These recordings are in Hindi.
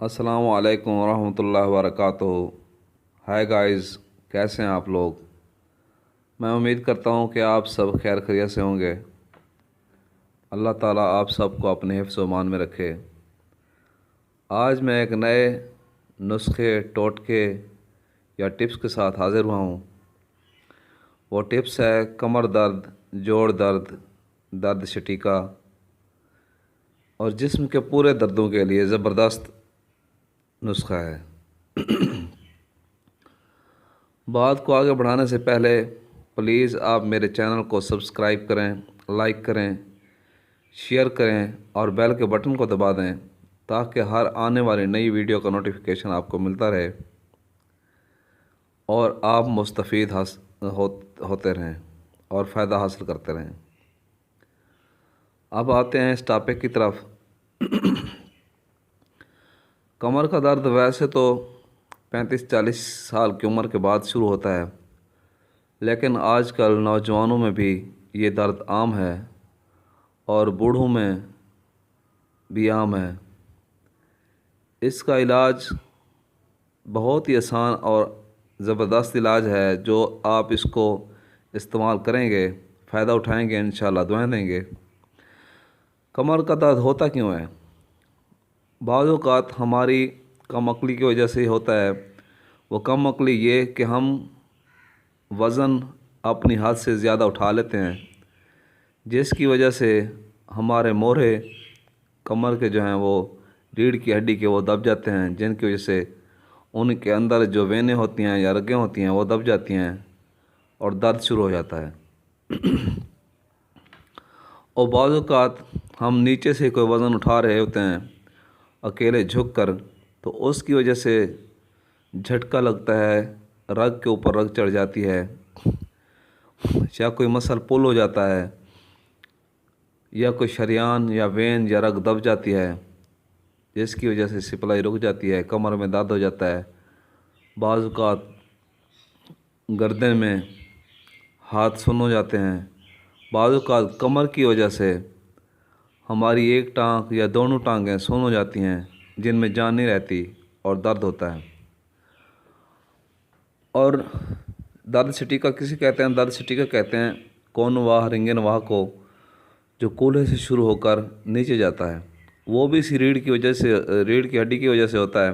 अस्सलाम वालेकुम रहमतुल्लाहि व बरकातुहू। हाय गाइस, कैसे हैं आप लोग। मैं उम्मीद करता हूँ कि आप सब खैर खैरियत से होंगे। अल्लाह ताला आप सबको अपने हिफ्ज़ व अमान में रखे। आज मैं एक नए नुस्खे, टोटके या टिप्स के साथ हाज़िर हुआ हूँ। वो टिप्स है कमर दर्द, जोड़ दर्द, दर्द शटीका और जिस्म के पूरे दर्दों के लिए ज़बरदस्त नुस्खा है। बात को आगे बढ़ाने से पहले प्लीज़ आप मेरे चैनल को सब्सक्राइब करें, लाइक करें, शेयर करें और बेल के बटन को दबा दें ताकि हर आने वाली नई वीडियो का नोटिफिकेशन आपको मिलता रहे और आप मुस्तफ़ीद होते रहें और फ़ायदा हासिल करते रहें। अब आते हैं इस टॉपिक की तरफ। कमर का दर्द वैसे तो 35-40 साल की उम्र के बाद शुरू होता है, लेकिन आजकल नौजवानों में भी ये दर्द आम है और बूढ़ों में भी आम है। इसका इलाज बहुत ही आसान और ज़बरदस्त इलाज है। जो आप इसको इस्तेमाल करेंगे, फ़ायदा उठाएंगे, इंशाल्लाह दुआएं देंगे। कमर का दर्द होता क्यों है? बाज़ औक़ात हमारी कम अक्ली की वजह से ही होता है। वो कम अक्ली ये कि हम वज़न अपनी हद से ज़्यादा उठा लेते हैं, जिसकी वजह से हमारे मोरे कमर के जो हैं वो रीढ़ की हड्डी के वो दब जाते हैं, जिनकी वजह से उनके अंदर जो वेनें होती हैं या रगें होती हैं वो दब जाती हैं और दर्द शुरू हो जाता है। और बाज़ औक़ात हम नीचे से कोई वज़न उठा रहे होते हैं अकेले झुक कर, तो उसकी वजह से झटका लगता है, रग के ऊपर रग चढ़ जाती है या कोई मसल पुल हो जाता है या कोई शरियान या वेन या रग दब जाती है, जिसकी वजह से सप्लाई रुक जाती है, कमर में दर्द हो जाता है। बाज़ औक़ात गर्दन में हाथ सुन्न हो जाते हैं। बाज़ औक़ात कमर की वजह से हमारी एक टांग या दोनों टांगें सुन्न हो जाती हैं, जिनमें जान नहीं रहती और दर्द होता है। और दर्द शटीका किसे कहते हैं? दर्द शटीका कहते हैं कौन वाह रिंगन वाह को, जो कूल्हे से शुरू होकर नीचे जाता है। वो भी इसी रीढ़ की वजह से, रीढ़ की हड्डी की वजह से होता है।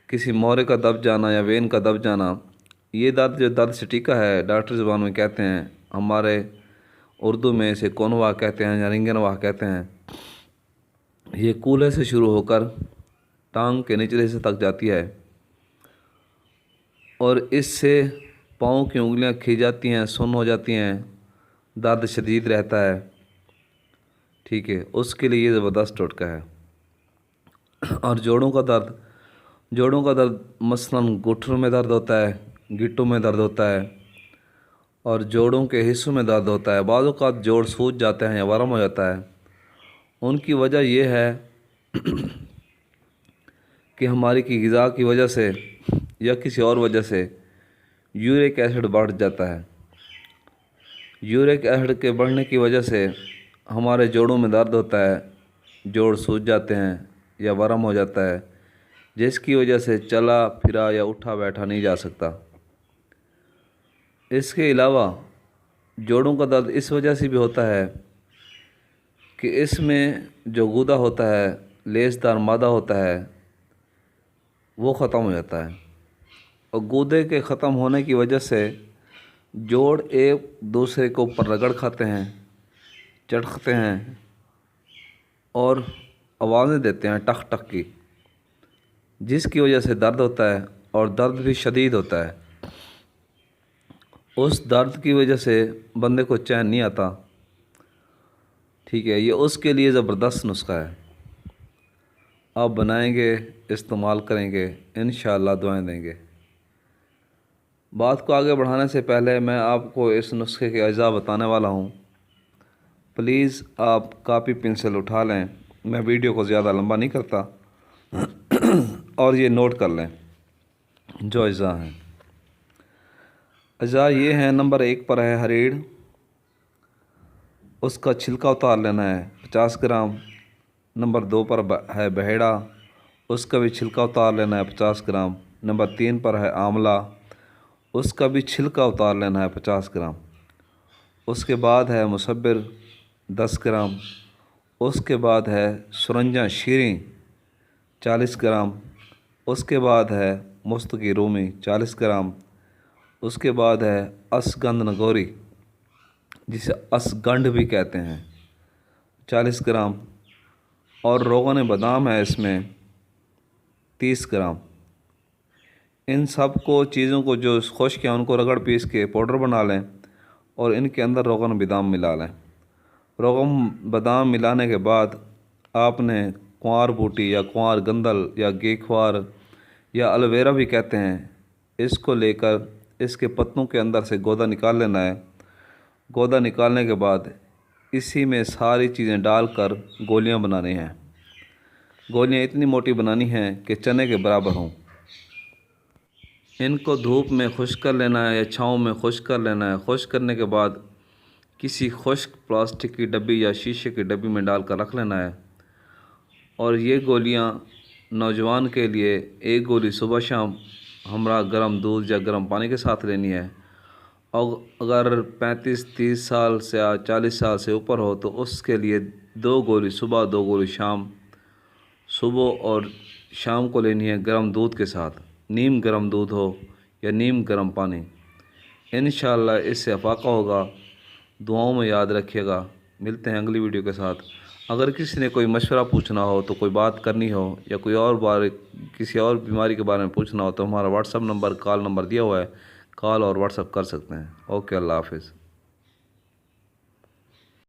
किसी मोरे का दब जाना या वेन का दब जाना, ये दर्द जो दर्द शटीका है डॉक्टर ज़ुबान में कहते हैं, हमारे उर्दू में इसे कौनवाह कहते हैं या रिंगन वाह कहते हैं। ये कूल्हे से शुरू होकर टांग के निचले हिस्से तक जाती है और इससे पाँव की उंगलियां खिंच जाती हैं, सुन्न हो जाती हैं, दर्द शदीद रहता है। ठीक है, उसके लिए ये ज़बरदस्त टोटका है। और जोड़ों का दर्द मसलन घुटनों में दर्द होता है, गिट्टों में दर्द होता है और जोड़ों के हिस्सों में दर्द होता है। बाज़ औक़ात जोड़ सूज जाते हैं या वरम हो जाता है। उनकी वजह यह है कि हमारी की ग़िज़ा की वजह से या किसी और वजह से यूरिक एसिड बढ़ जाता है। यूरिक एसिड के बढ़ने की वजह से हमारे जोड़ों में दर्द होता है, जोड़ सूज जाते हैं या वरम हो जाता है, जिसकी वजह से चला फिरा या उठा बैठा नहीं जा सकता। इसके अलावा जोड़ों का दर्द इस वजह से भी होता है कि इसमें जो गुदा होता है, लेसदार मादा होता है, वो ख़त्म हो जाता है और गूदे के ख़त्म होने की वजह से जोड़ एक दूसरे के ऊपर रगड़ खाते हैं, चटकते हैं और आवाज़ें देते हैं टक टक की, जिसकी वजह से दर्द होता है और दर्द भी शदीद होता है। उस दर्द की वजह से बंदे को चैन नहीं आता। ठीक है, ये उसके लिए ज़बरदस्त नुस्खा है। आप बनाएंगे, इस्तेमाल करेंगे, इंशाअल्लाह दुआएं देंगे। बात को आगे बढ़ाने से पहले मैं आपको इस नुस्खे के अज़ा बताने वाला हूँ। प्लीज़ आप कापी पेंसिल उठा लें, मैं वीडियो को ज़्यादा लंबा नहीं करता और ये नोट कर लें जो अज़ा हैं। अज़ा ये हैं, नंबर 1 पर है हरीड़, उसका छिलका उतार लेना है 50 ग्राम। नंबर 2 पर है बहेड़ा, उसका भी छिलका उतार लेना है 50 ग्राम। नंबर 3 पर है आंवला, उसका भी छिलका उतार लेना है 50 ग्राम। उसके बाद है मुसब्बिर 10 ग्राम। उसके बाद है सुरंजा शीरें 40 ग्राम। उसके बाद है मुस्त की रूमी 40 ग्राम। उसके बाद है असगंध नगोरी, जिसे असगंध भी कहते हैं, 40 ग्राम। और रोगन बादाम है इसमें 30 ग्राम। इन सब को चीज़ों को जो खुश्क हैं उनको रगड़ पीस के पाउडर बना लें और इनके अंदर रोगन बादाम मिला लें। रोगन बादाम मिलाने के बाद आपने कुंवार बूटी या कुंवार गंदल या गेखवार या एलोवेरा भी कहते हैं, इसको लेकर इसके पत्तों के अंदर से गोदा निकाल लेना है। गोदा निकालने के बाद इसी में सारी चीज़ें डालकर गोलियां बनानी हैं। गोलियां इतनी मोटी बनानी हैं कि चने के बराबर हों। इनको धूप में खुश्क कर लेना है या छाँव में खुश्क कर लेना है। खुश्क करने के बाद किसी खुश्क प्लास्टिक की डब्बी या शीशे की डब्बी में डालकर रख लेना है। और ये गोलियां नौजवान के लिए एक गोली सुबह शाम हमरा गर्म दूध या गर्म पानी के साथ लेनी है। और अगर 35-30 साल से या 40 साल से ऊपर हो तो उसके लिए 2 गोली सुबह 2 गोली शाम, सुबह और शाम को लेनी है गर्म दूध के साथ। नीम गर्म दूध हो या नीम गर्म पानी। इंशाअल्लाह इससे अफाका होगा। दुआओं में याद रखिएगा। मिलते हैं अगली वीडियो के साथ। अगर किसी ने कोई मशवरा पूछना हो तो कोई बात करनी हो या कोई और किसी और बीमारी के बारे में पूछना हो तो हमारा व्हाट्सअप नंबर, कॉल नंबर दिया हुआ है, कॉल और व्हाट्सअप कर सकते हैं। ओके, अल्लाह हाफिज़।